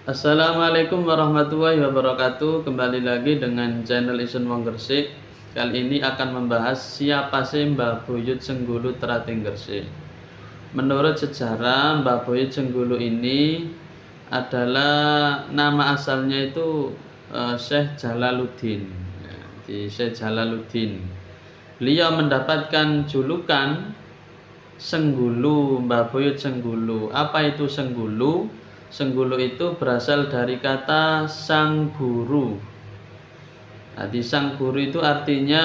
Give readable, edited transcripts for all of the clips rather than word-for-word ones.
Assalamualaikum warahmatullahi wabarakatuh. Kembali lagi dengan channel Isun Wong Gresik. Kali ini akan membahas siapa sih Mbah Buyut Senggulu Terating Gresik. Menurut sejarah, Mbah Buyut Senggulu ini adalah nama asalnya itu Syekh Jalaluddin. Ya, di Syekh Jalaluddin. Beliau mendapatkan julukan Senggulu, Mbah Buyut Senggulu. Apa itu Senggulu? Senggulu itu berasal dari kata sang guru. Jadi sang guru itu artinya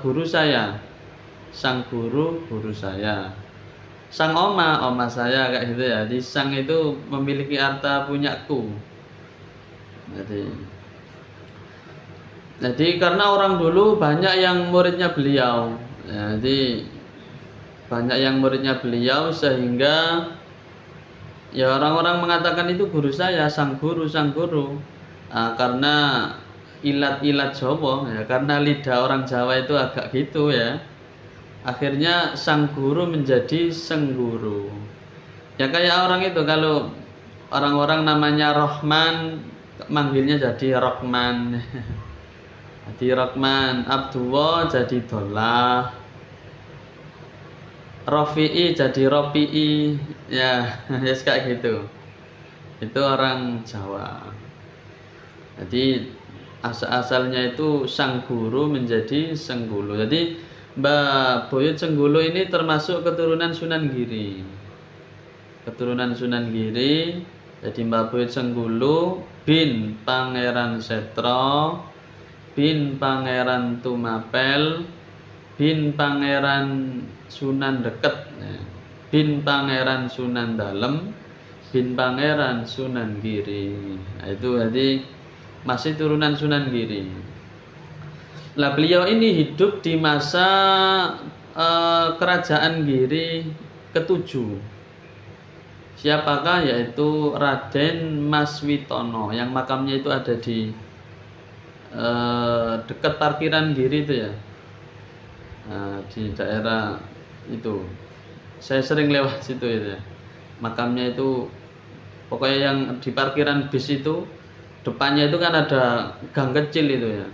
guru saya. Sang guru, guru saya. Sang oma saya kayak gitu ya. Jadi sang itu memiliki arti punyaku. Jadi karena orang dulu banyak yang muridnya beliau. Jadi banyak yang muridnya beliau sehingga ya orang-orang mengatakan itu guru saya, sang guru, sang guru. Karena ilat-ilat Jawa ya, karena lidah orang Jawa itu agak gitu ya. Akhirnya sang guru menjadi sengguru. Ya kayak orang itu kalau orang-orang namanya Rohman manggilnya jadi Rohman. Jadi Rohman, Abdullah jadi Dollah. Rofi'i jadi Rofi'i ya, ya kayak gitu. Itu orang Jawa. Jadi asal-asalnya itu sang guru menjadi Senggulu. Jadi Mbah Buyut Senggulu ini termasuk keturunan Sunan Giri. Keturunan Sunan Giri. Jadi Mbah Buyut Senggulu bin Pangeran Setro, bin Pangeran Tumapel, bin Pangeran Sunan Deket, bin Pangeran Sunan Dalem, bin Pangeran Sunan Giri. Nah, itu jadi masih turunan Sunan Giri. Nah, beliau ini hidup di masa kerajaan Giri ketujuh. Siapakah? Yaitu Raden Mas Witono yang makamnya itu ada di dekat parkiran Giri itu ya. Di daerah itu saya sering lewat situ ya. Makamnya itu pokoknya yang di parkiran bis itu depannya itu kan ada gang kecil itu ya,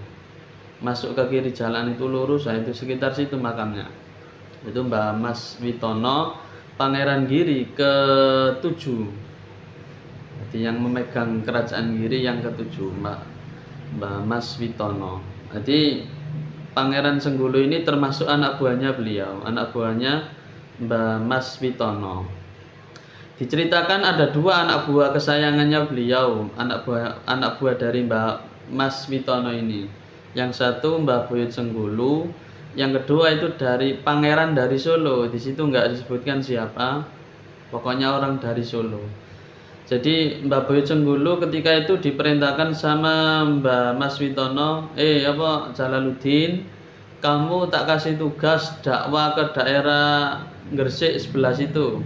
masuk ke kiri jalan itu lurus, itu sekitar situ makamnya. Itu Mbah Mas Witono Pangeran Giri ke-7. Jadi yang memegang kerajaan Giri yang ke-7 Mbah Mas Witono. Jadi Pangeran Senggulu ini termasuk anak buahnya beliau, anak buahnya Mbah Mas Witono. Diceritakan ada dua anak buah kesayangannya beliau, anak buah dari Mbah Mas Witono ini. Yang satu Mbah Buyut Senggulu, yang kedua itu dari pangeran dari Solo. Di situ nggak disebutkan siapa, pokoknya orang dari Solo. Jadi Mbah Buyut Senggulu ketika itu diperintahkan sama Mbah Mas Witono, Jalaluddin, kamu tak kasih tugas dakwah ke daerah Gresik sebelah situ,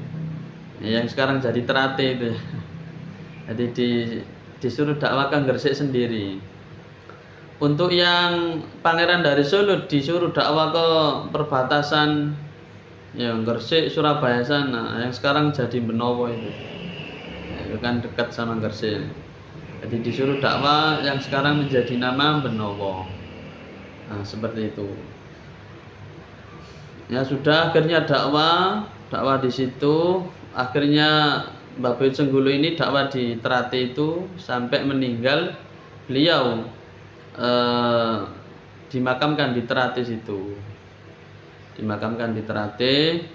yang sekarang jadi Terate itu. Jadi disuruh dakwah ke Gresik sendiri. Untuk yang pangeran dari Solo disuruh dakwah ke perbatasan yang Gresik Surabaya sana, yang sekarang jadi Benowo itu. Itu kan dekat sama Gresik. Jadi disuruh dakwah yang sekarang menjadi nama Benowo. Nah, seperti itu. Ya sudah, akhirnya dakwah di situ. Akhirnya Mbah Buyut Senggulu ini dakwah di Terate itu sampai meninggal. Beliau dimakamkan di Terate situ. Dimakamkan di Terate.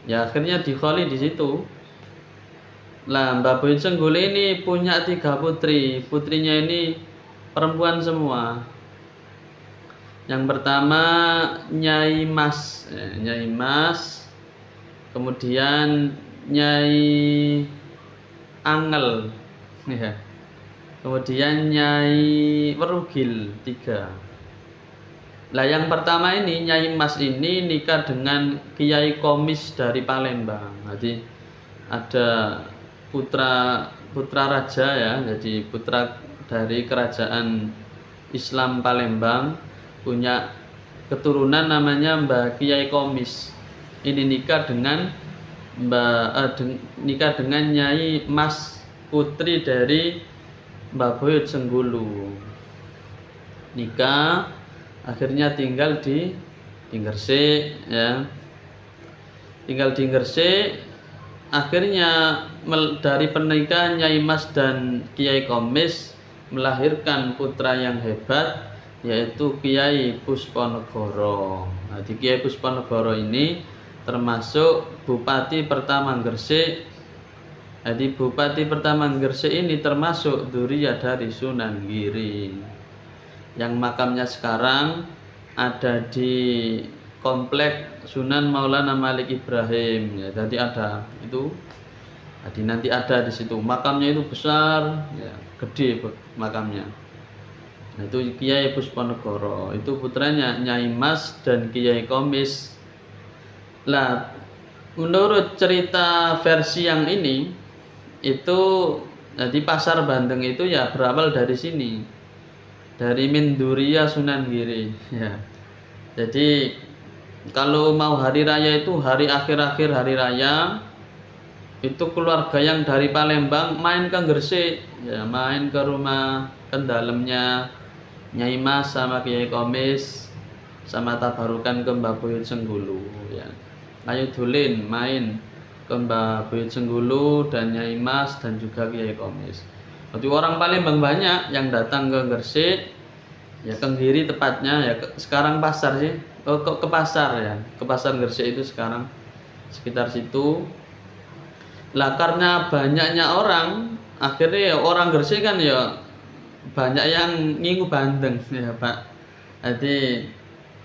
Ya akhirnya dikholi di situ. Lah Mbah Buyut Senggulu ini punya 3 putri. Putrinya ini perempuan semua. Yang pertama Nyai Mas, kemudian Nyai Angel, ya. Kemudian Nyai Werugil 3. Lah yang pertama ini Nyai Mas ini nikah dengan Kiai Komis dari Palembang. Jadi ada putra raja ya, jadi putra dari kerajaan Islam Palembang, punya keturunan namanya Mbah Kiai Komis. Ini nikah dengan Nyai Mas putri dari Mbah Buyut Senggulu. Nikah, akhirnya tinggal di Gresik ya. Tinggal di Gresik, akhirnya dari pernikahan Nyai Mas dan Kiai Komis melahirkan putra yang hebat, yaitu Kiai Pusponegoro. Nah, di Kiai Pusponegoro ini termasuk Bupati pertama Gresik. Jadi Bupati pertama Gresik ini termasuk dzurriyyah dari Sunan Giri, yang makamnya sekarang ada di komplek Sunan Maulana Malik Ibrahim ya. Jadi ada itu, jadi nanti ada di situ, makamnya itu besar ya, gede makamnya. Nah, itu Kiai Pusponegoro, itu putranya Nyai Mas dan Kiai Komis. Lah, menurut cerita versi yang ini itu, jadi pasar Bandeng itu ya berawal dari sini, dari min dzurriyyah Sunan Giri ya. Jadi kalau mau hari raya itu, hari akhir-akhir hari raya itu, keluarga yang dari Palembang main ke Gresik ya, main ke rumah kendalemnya Nyai Mas sama Kiai Komis, sama tabarukan ke Mbah Buyut Senggulu ya. Ayo dulin main ke Mbah Buyut Senggulu dan Nyai Mas dan juga Kiai Komis. Jadi orang Palembang banyak yang datang ke Gresik ya, Kenggiri tepatnya ya, sekarang pasar sih, ke pasar ya, ke pasar Gresik itu sekarang sekitar situ. Lah karena banyaknya orang, akhirnya ya orang Gresik kan ya banyak yang ngingu bandeng ya Pak. Jadi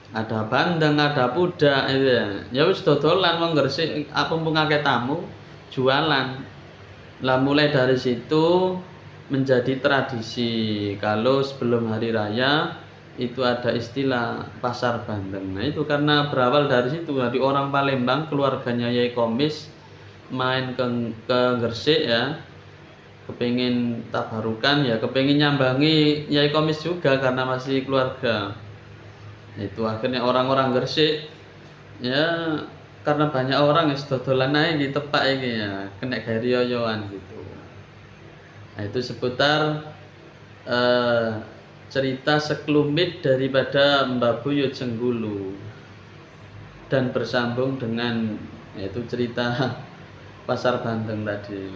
ada bandeng, ada pudak itu ya. Ya wis dodolan wong Gresik, mumpung akeh tamu jualan. Lah mulai dari situ menjadi tradisi kalau sebelum hari raya itu ada istilah pasar bandeng. Nah itu karena berawal dari situ, dari orang Palembang, keluarganya Yai Komis main ke Gresik ya, kepingin tabarukan ya, kepingin nyambangi Yai Komis juga karena masih keluarga. Itu akhirnya orang-orang Gresik ya, karena banyak orang yang dodolan ae iki tepak iki ya, kena gawe riyoyoan gitu. Nah itu seputar cerita sekelumit daripada Mbah Buyut Senggulu, dan bersambung dengan yaitu cerita pasar Bandeng tadi.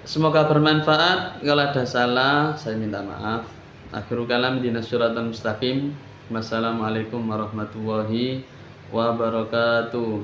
Semoga bermanfaat. Kalau ada salah saya minta maaf. Akhirul kalam dinas syiratal mustaqim. Wassalamualaikum warahmatullahi wabarakatuh.